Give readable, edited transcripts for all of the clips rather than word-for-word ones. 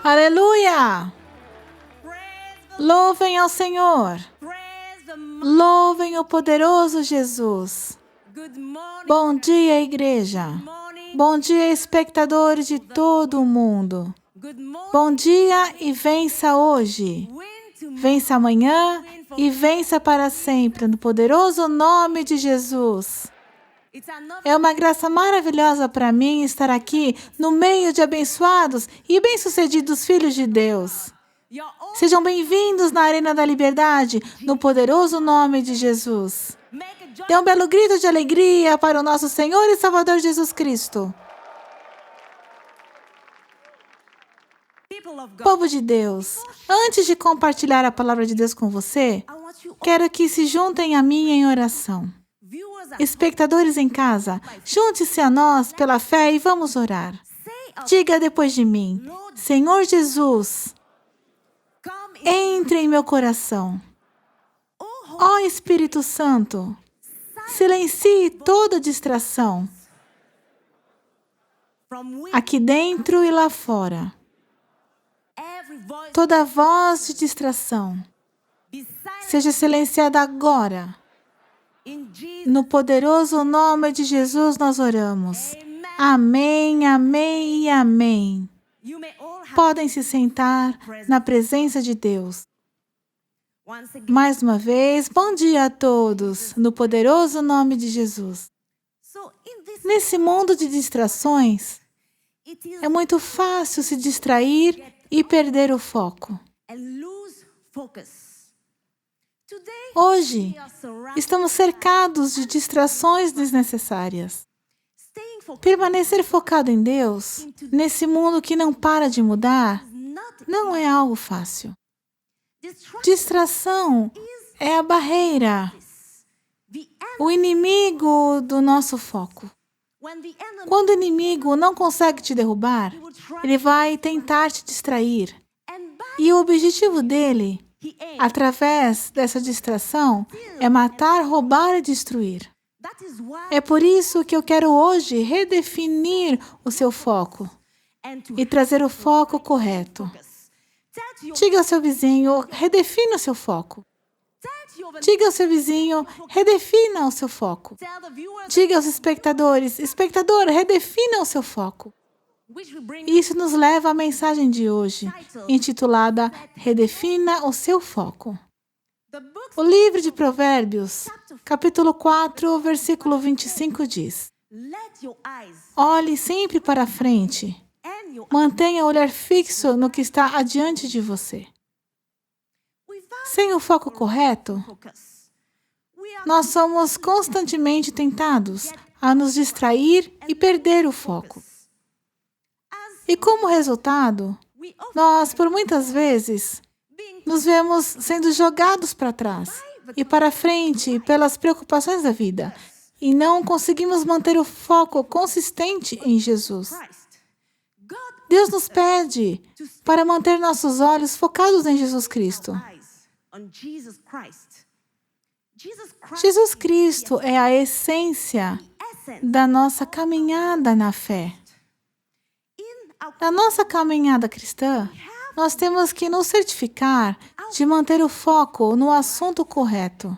Aleluia! Louvem ao Senhor. Louvem o poderoso Jesus. Bom dia, igreja. Bom dia, espectadores de todo o mundo. Bom dia e vença hoje. Vença amanhã e vença para sempre, no poderoso nome de Jesus. É uma graça maravilhosa para mim estar aqui no meio de abençoados e bem-sucedidos filhos de Deus. Sejam bem-vindos na Arena da Liberdade, no poderoso nome de Jesus. Dê um belo grito de alegria para o nosso Senhor e Salvador Jesus Cristo. Povo de Deus, antes de compartilhar a palavra de Deus com você, quero que se juntem a mim em oração. Espectadores em casa, junte-se a nós pela fé e vamos orar. Diga depois de mim: Senhor Jesus, entre em meu coração. Ó Espírito Santo, silencie toda distração, aqui dentro e lá fora. Toda voz de distração seja silenciada agora. No poderoso nome de Jesus nós oramos. Amém, amém e amém. Podem se sentar na presença de Deus. Mais uma vez, bom dia a todos, no poderoso nome de Jesus. Nesse mundo de distrações, é muito fácil se distrair e perder o foco. Hoje, estamos cercados de distrações desnecessárias. Permanecer focado em Deus, nesse mundo que não para de mudar, não é algo fácil. Distração é a barreira, o inimigo do nosso foco. Quando o inimigo não consegue te derrubar, ele vai tentar te distrair. E o objetivo dele, através dessa distração, é matar, roubar e destruir. É por isso que eu quero hoje redefinir o seu foco e trazer o foco correto. Diga ao seu vizinho, redefina o seu foco. Diga ao seu vizinho, redefina o seu foco. Diga aos espectadores, espectador, redefina o seu foco. Isso nos leva à mensagem de hoje, intitulada Redefina o seu foco. O livro de Provérbios, capítulo 4, versículo 25 diz: Olhe sempre para a frente, mantenha o olhar fixo no que está adiante de você. Sem o foco correto, nós somos constantemente tentados a nos distrair e perder o foco. E como resultado, nós, por muitas vezes, nos vemos sendo jogados para trás e para frente pelas preocupações da vida e não conseguimos manter o foco consistente em Jesus. Deus nos pede para manter nossos olhos focados em Jesus Cristo. Jesus Cristo é a essência da nossa caminhada na fé. Na nossa caminhada cristã, nós temos que nos certificar de manter o foco no assunto correto,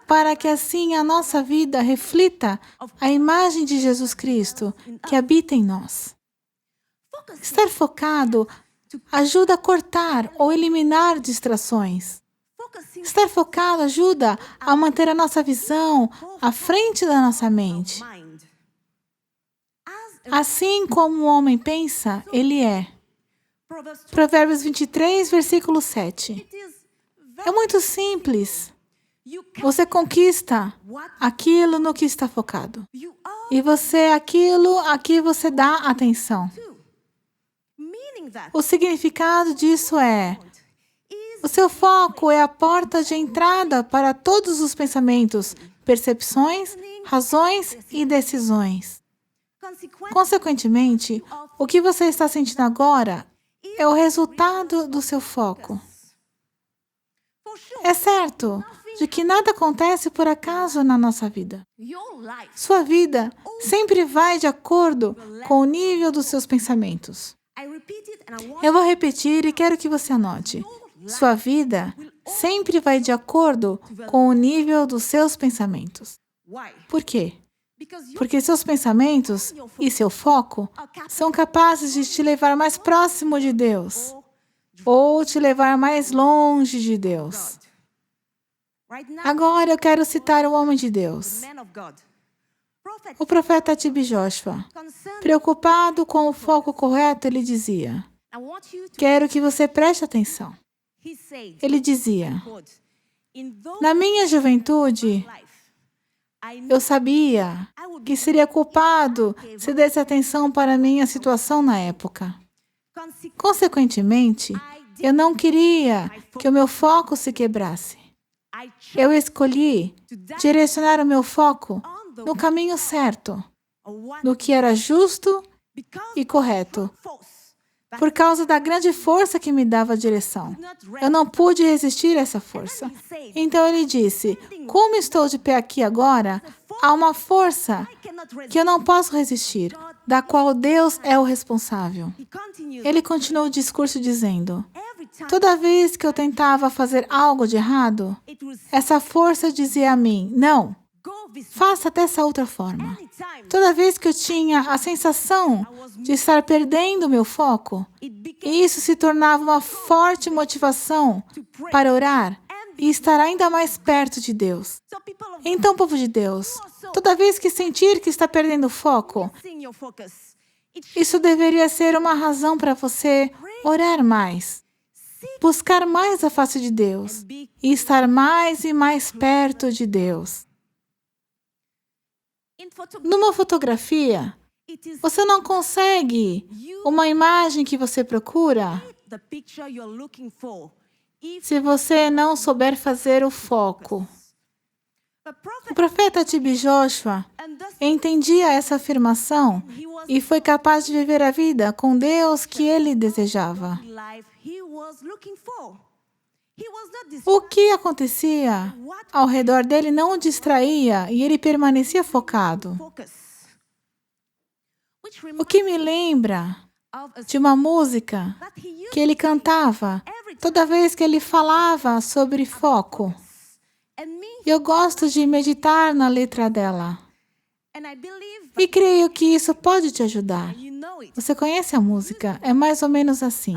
para que assim a nossa vida reflita a imagem de Jesus Cristo que habita em nós. Estar focado ajuda a cortar ou eliminar distrações. Estar focado ajuda a manter a nossa visão à frente da nossa mente. Assim como o homem pensa, ele é. Provérbios 23, versículo 7. É muito simples. Você conquista aquilo no que está focado. E você é aquilo a que você dá atenção. O significado disso é: o seu foco é a porta de entrada para todos os pensamentos, percepções, razões e decisões. Consequentemente, o que você está sentindo agora é o resultado do seu foco. É certo de que nada acontece por acaso na nossa vida. Sua vida sempre vai de acordo com o nível dos seus pensamentos. Eu vou repetir e quero que você anote. Sua vida sempre vai de acordo com o nível dos seus pensamentos. Por quê? Porque seus pensamentos e seu foco são capazes de te levar mais próximo de Deus ou te levar mais longe de Deus. Agora eu quero citar o homem de Deus, o profeta T.B. Joshua. Preocupado com o foco correto, ele dizia: quero que você preste atenção. Ele dizia: na minha juventude, eu sabia que seria culpado se desse atenção para a minha situação na época. Consequentemente, eu não queria que o meu foco se quebrasse. Eu escolhi direcionar o meu foco no caminho certo, no que era justo e correto, por causa da grande força que me dava a direção. Eu não pude resistir a essa força. Então ele disse: como estou de pé aqui agora, há uma força que eu não posso resistir, da qual Deus é o responsável. Ele continuou o discurso dizendo: toda vez que eu tentava fazer algo de errado, essa força dizia a mim: não, faça dessa outra forma. Toda vez que eu tinha a sensação de estar perdendo meu foco, isso se tornava uma forte motivação para orar e estar ainda mais perto de Deus. Então, povo de Deus, toda vez que sentir que está perdendo o foco, isso deveria ser uma razão para você orar mais, buscar mais a face de Deus e estar mais e mais perto de Deus. Numa fotografia, você não consegue uma imagem que você procura se você não souber fazer o foco. O profeta T.B. Joshua entendia essa afirmação e foi capaz de viver a vida com Deus que ele desejava. O que acontecia ao redor dele não o distraía e ele permanecia focado. O que me lembra de uma música que ele cantava toda vez que ele falava sobre foco. Eu gosto de meditar na letra dela. E creio que isso pode te ajudar. Você conhece a música? É mais ou menos assim.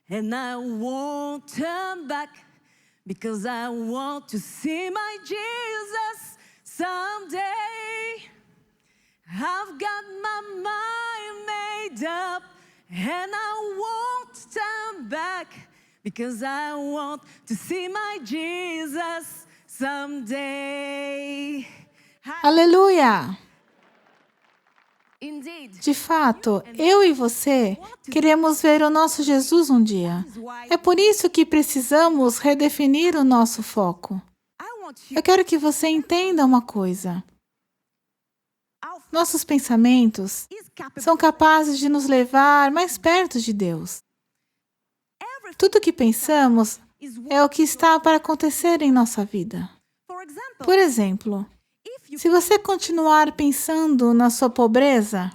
And I won't turn back, because I want to see my Jesus someday. I've got my mind made up, and I won't turn back, because I want to see my Jesus someday. Aleluia! De fato, eu e você queremos ver o nosso Jesus um dia. É por isso que precisamos redefinir o nosso foco. Eu quero que você entenda uma coisa. Nossos pensamentos são capazes de nos levar mais perto de Deus. Tudo o que pensamos é o que está para acontecer em nossa vida. Por exemplo, se você continuar pensando na sua pobreza,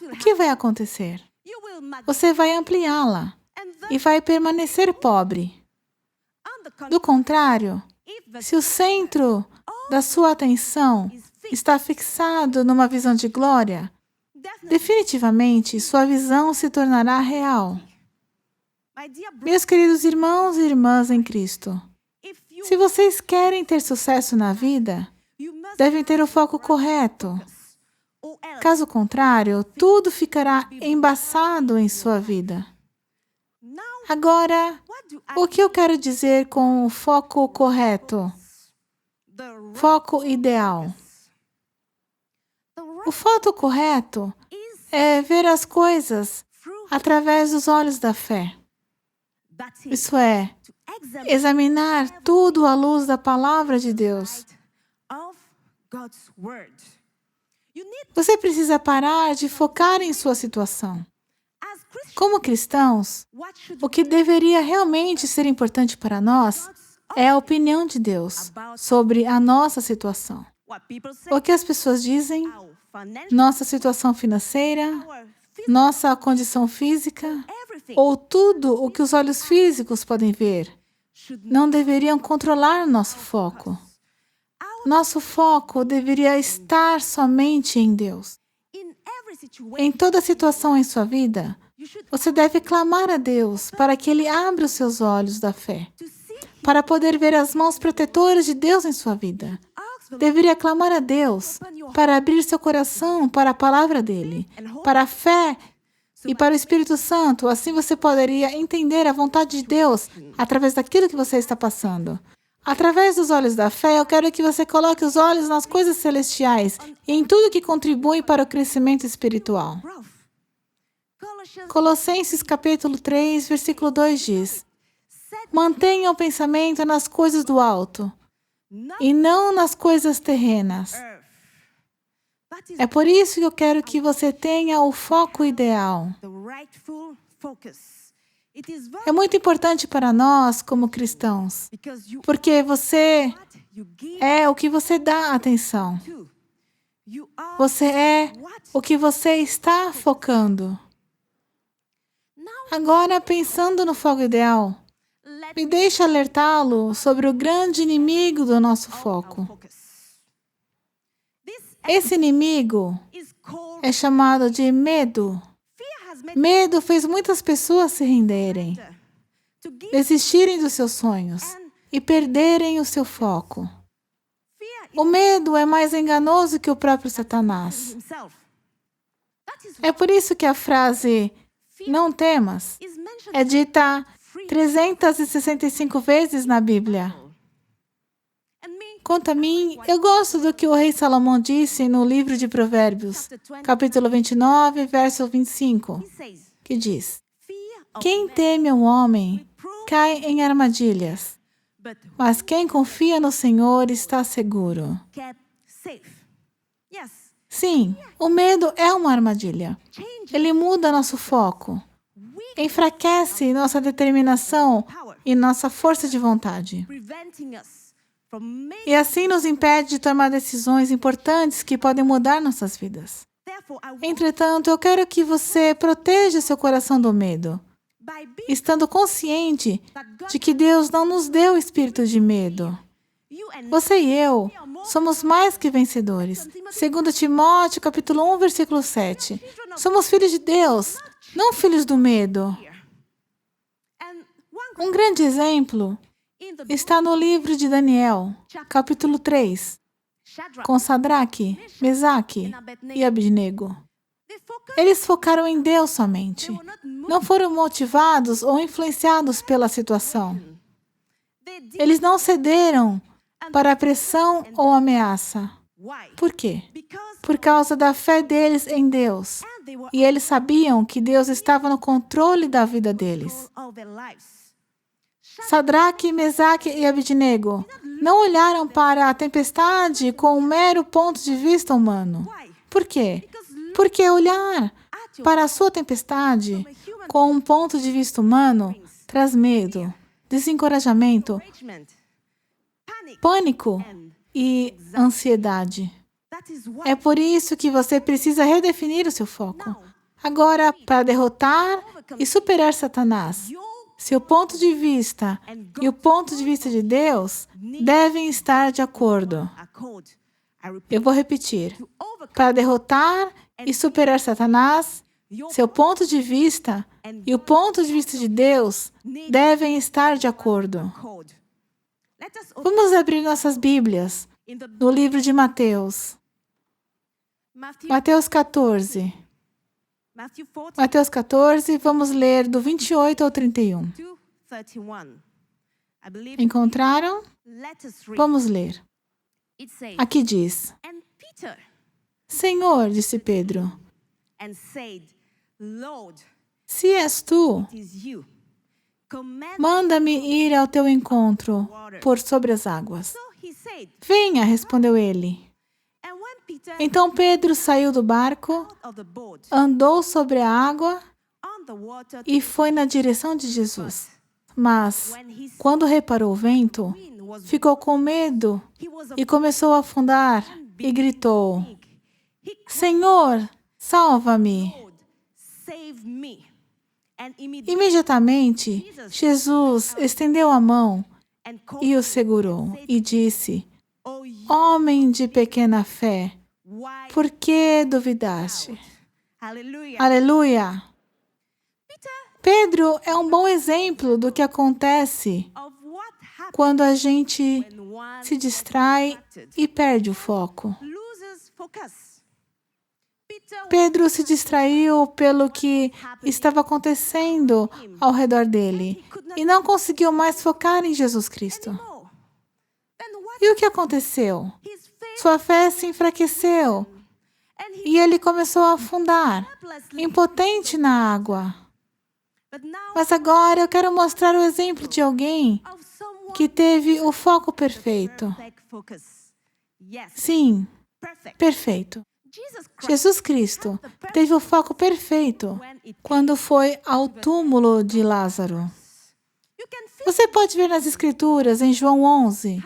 o que vai acontecer? Você vai ampliá-la e vai permanecer pobre. Do contrário, se o centro da sua atenção está fixado numa visão de glória, definitivamente sua visão se tornará real. Meus queridos irmãos e irmãs em Cristo, se vocês querem ter sucesso na vida, devem ter o foco correto. Caso contrário, tudo ficará embaçado em sua vida. Agora, o que eu quero dizer com o foco correto? Foco ideal. O foco correto é ver as coisas através dos olhos da fé. Isso é, examinar tudo à luz da palavra de Deus. Você precisa parar de focar em sua situação. Como cristãos, o que deveria realmente ser importante para nós é a opinião de Deus sobre a nossa situação. O que as pessoas dizem, nossa situação financeira, nossa condição física, ou tudo o que os olhos físicos podem ver, não deveriam controlar nosso foco. Nosso foco deveria estar somente em Deus. Em toda situação em sua vida, você deve clamar a Deus para que Ele abra os seus olhos da fé, para poder ver as mãos protetoras de Deus em sua vida. Deveria clamar a Deus para abrir seu coração para a palavra dEle, para a fé e para o Espírito Santo. Assim você poderia entender a vontade de Deus através daquilo que você está passando. Através dos olhos da fé, eu quero que você coloque os olhos nas coisas celestiais e em tudo que contribui para o crescimento espiritual. Colossenses capítulo 3, versículo 2 diz: mantenha o pensamento nas coisas do alto e não nas coisas terrenas. É por isso que eu quero que você tenha o foco ideal. É muito importante para nós, como cristãos, porque você é o que você dá atenção. Você é o que você está focando. Agora, pensando no foco ideal, me deixe alertá-lo sobre o grande inimigo do nosso foco. Esse inimigo é chamado de medo. Medo fez muitas pessoas se renderem, desistirem dos seus sonhos e perderem o seu foco. O medo é mais enganoso que o próprio Satanás. É por isso que a frase "não temas" é dita 365 vezes na Bíblia. Quanto a mim, eu gosto do que o rei Salomão disse no livro de Provérbios, capítulo 29, verso 25, que diz: quem teme o homem cai em armadilhas, mas quem confia no Senhor está seguro. Sim, o medo é uma armadilha. Ele muda nosso foco, enfraquece nossa determinação e nossa força de vontade. E assim nos impede de tomar decisões importantes que podem mudar nossas vidas. Entretanto, eu quero que você proteja seu coração do medo, estando consciente de que Deus não nos deu espírito de medo. Você e eu somos mais que vencedores. 2 Timóteo, capítulo 1, versículo 7. Somos filhos de Deus, não filhos do medo. Um grande exemplo está no livro de Daniel, capítulo 3, com Sadraque, Mesaque e Abednego. Eles focaram em Deus somente. Não foram motivados ou influenciados pela situação. Eles não cederam para a pressão ou ameaça. Por quê? Por causa da fé deles em Deus. E eles sabiam que Deus estava no controle da vida deles. Sadraque, Mesaque e Abednego não olharam para a tempestade com um mero ponto de vista humano. Por quê? Porque olhar para a sua tempestade com um ponto de vista humano traz medo, desencorajamento, pânico e ansiedade. É por isso que você precisa redefinir o seu foco. Agora, para derrotar e superar Satanás, seu ponto de vista e o ponto de vista de Deus devem estar de acordo. Eu vou repetir. Para derrotar e superar Satanás, seu ponto de vista e o ponto de vista de Deus devem estar de acordo. Vamos abrir nossas Bíblias no livro de Mateus. Mateus 14. Mateus 14, vamos ler do 28 ao 31. Encontraram? Vamos ler. Aqui diz: Senhor, disse Pedro, se és tu, manda-me ir ao teu encontro por sobre as águas. Venha, respondeu ele. Então Pedro saiu do barco, andou sobre a água e foi na direção de Jesus. Mas, quando reparou o vento, ficou com medo e começou a afundar e gritou: Senhor, salva-me. Imediatamente, Jesus estendeu a mão e o segurou e disse: Homem de pequena fé, por que duvidaste? Aleluia! Pedro é um bom exemplo do que acontece quando a gente se distrai e perde o foco. Pedro se distraiu pelo que estava acontecendo ao redor dele e não conseguiu mais focar em Jesus Cristo. E o que aconteceu? Sua fé se enfraqueceu e ele começou a afundar, impotente na água. Mas agora eu quero mostrar o exemplo de alguém que teve o foco perfeito. Sim, perfeito. Jesus Cristo teve o foco perfeito quando foi ao túmulo de Lázaro. Você pode ver nas Escrituras, em João 11,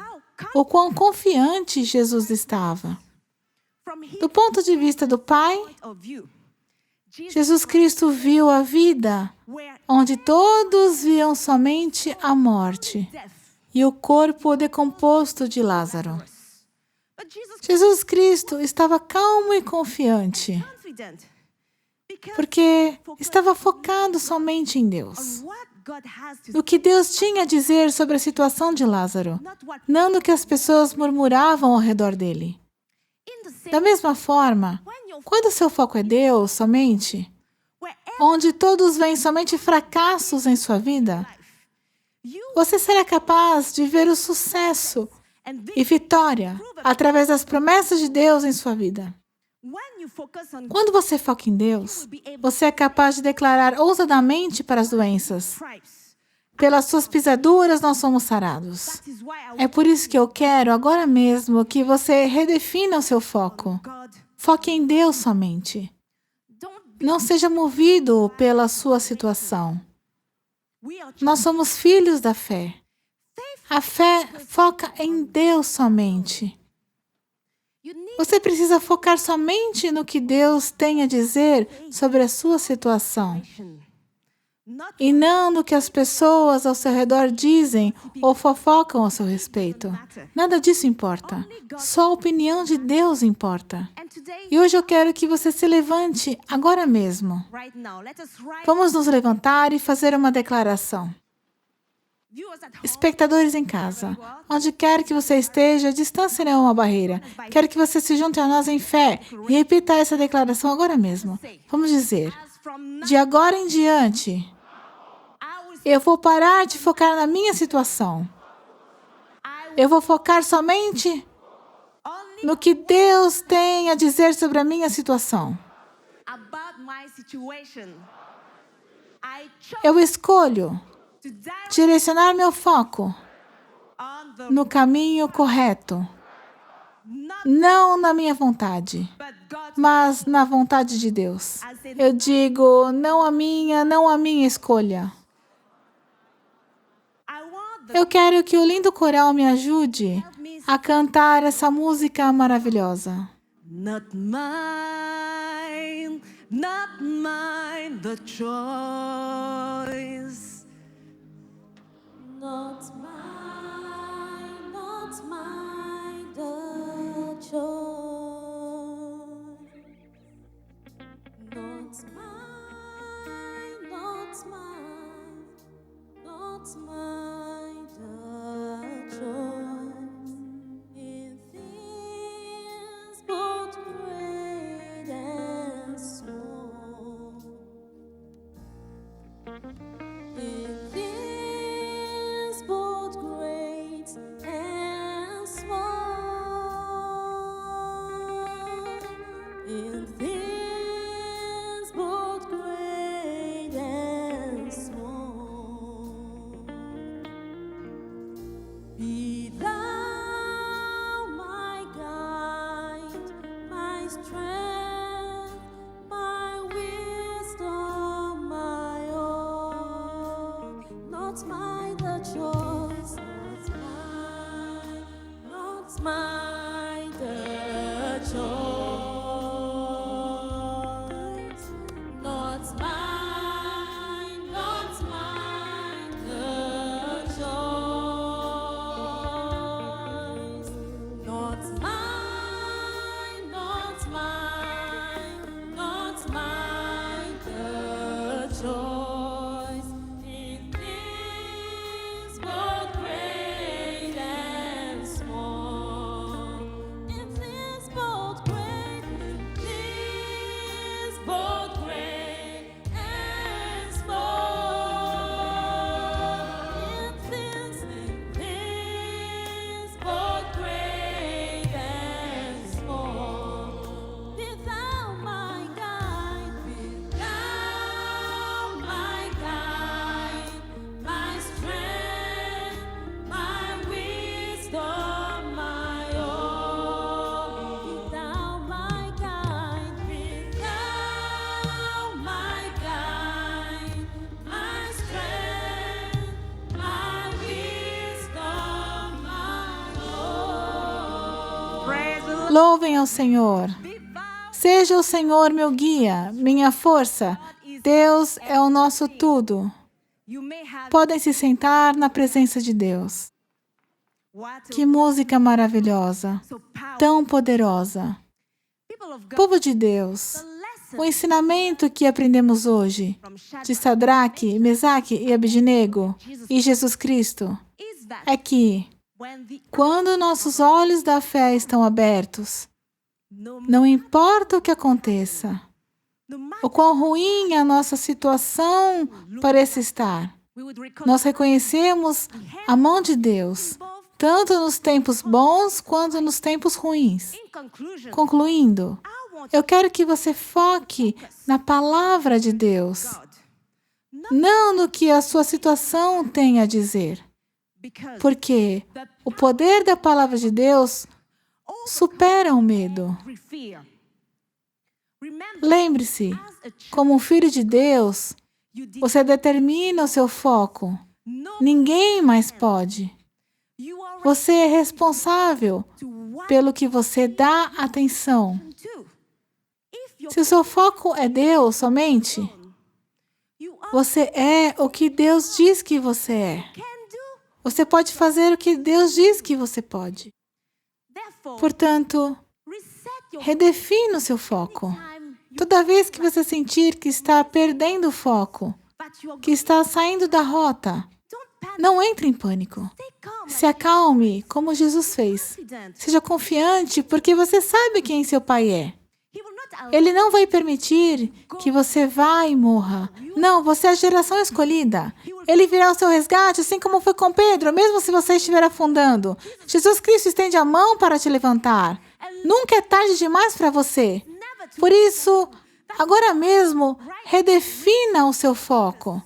o quão confiante Jesus estava. Do ponto de vista do Pai, Jesus Cristo viu a vida onde todos viam somente a morte e o corpo decomposto de Lázaro. Jesus Cristo estava calmo e confiante, porque estava focado somente em Deus. No que Deus tinha a dizer sobre a situação de Lázaro, não no que as pessoas murmuravam ao redor dele. Da mesma forma, quando seu foco é Deus somente, onde todos veem somente fracassos em sua vida, você será capaz de ver o sucesso e vitória através das promessas de Deus em sua vida. Quando você foca em Deus, você é capaz de declarar ousadamente para as doenças: pelas suas pisaduras nós somos sarados. É por isso que eu quero agora mesmo que você redefina o seu foco. Foque em Deus somente. Não seja movido pela sua situação. Nós somos filhos da fé. A fé foca em Deus somente. Você precisa focar somente no que Deus tem a dizer sobre a sua situação, e não no que as pessoas ao seu redor dizem ou fofocam a seu respeito. Nada disso importa. Só a opinião de Deus importa. E hoje eu quero que você se levante agora mesmo. Vamos nos levantar e fazer uma declaração. Espectadores em casa, onde quer que você esteja, a distância não é uma barreira. Quero que você se junte a nós em fé e repita essa declaração agora mesmo. Vamos dizer: de agora em diante, eu vou parar de focar na minha situação. Eu vou focar somente no que Deus tem a dizer sobre a minha situação. Eu escolho direcionar meu foco no caminho correto, não na minha vontade, mas na vontade de Deus. Eu digo, não a minha escolha. Eu quero que o lindo coral me ajude a cantar essa música maravilhosa. Not mine the choice. Not mine the choice. Not mine the choice. In things both great and small. In things both great and small. In things both great and small. Be thou my guide, my strength, my wisdom, my all. Not mine the choice, not mine the choice. Louvem ao Senhor. Seja o Senhor meu guia, minha força. Deus é o nosso tudo. Podem se sentar na presença de Deus. Que música maravilhosa, tão poderosa. Povo de Deus, o ensinamento que aprendemos hoje de Sadraque, Mesaque e Abednego e Jesus Cristo é que, quando nossos olhos da fé estão abertos, não importa o que aconteça, o quão ruim a nossa situação pareça estar, nós reconhecemos a mão de Deus, tanto nos tempos bons quanto nos tempos ruins. Concluindo, eu quero que você foque na palavra de Deus, não no que a sua situação tem a dizer, porque o poder da palavra de Deus supera o medo. Lembre-se, como um filho de Deus, você determina o seu foco. Ninguém mais pode. Você é responsável pelo que você dá atenção. Se o seu foco é Deus somente, você é o que Deus diz que você é. Você pode fazer o que Deus diz que você pode. Portanto, redefina o seu foco. Toda vez que você sentir que está perdendo o foco, que está saindo da rota, não entre em pânico. Se acalme, como Jesus fez. Seja confiante, porque você sabe quem seu Pai é. Ele não vai permitir que você vá e morra. Não, você é a geração escolhida. Ele virá ao seu resgate, assim como foi com Pedro, mesmo se você estiver afundando. Jesus Cristo estende a mão para te levantar. Nunca é tarde demais para você. Por isso, agora mesmo, redefina o seu foco.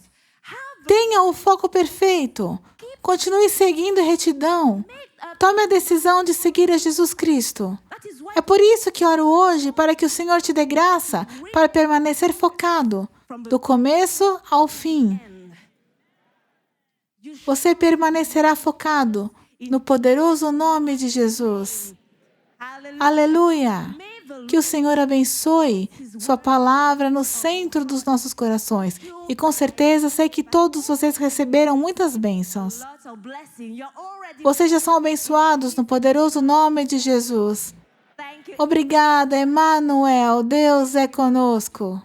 Tenha o foco perfeito. Continue seguindo retidão. Tome a decisão de seguir a Jesus Cristo. É por isso que oro hoje, para que o Senhor te dê graça para permanecer focado, do começo ao fim. Você permanecerá focado no poderoso nome de Jesus. Aleluia! Que o Senhor abençoe sua palavra no centro dos nossos corações. E com certeza sei que todos vocês receberam muitas bênçãos. Vocês já são abençoados no poderoso nome de Jesus. Obrigada, Emmanuel. Deus é conosco.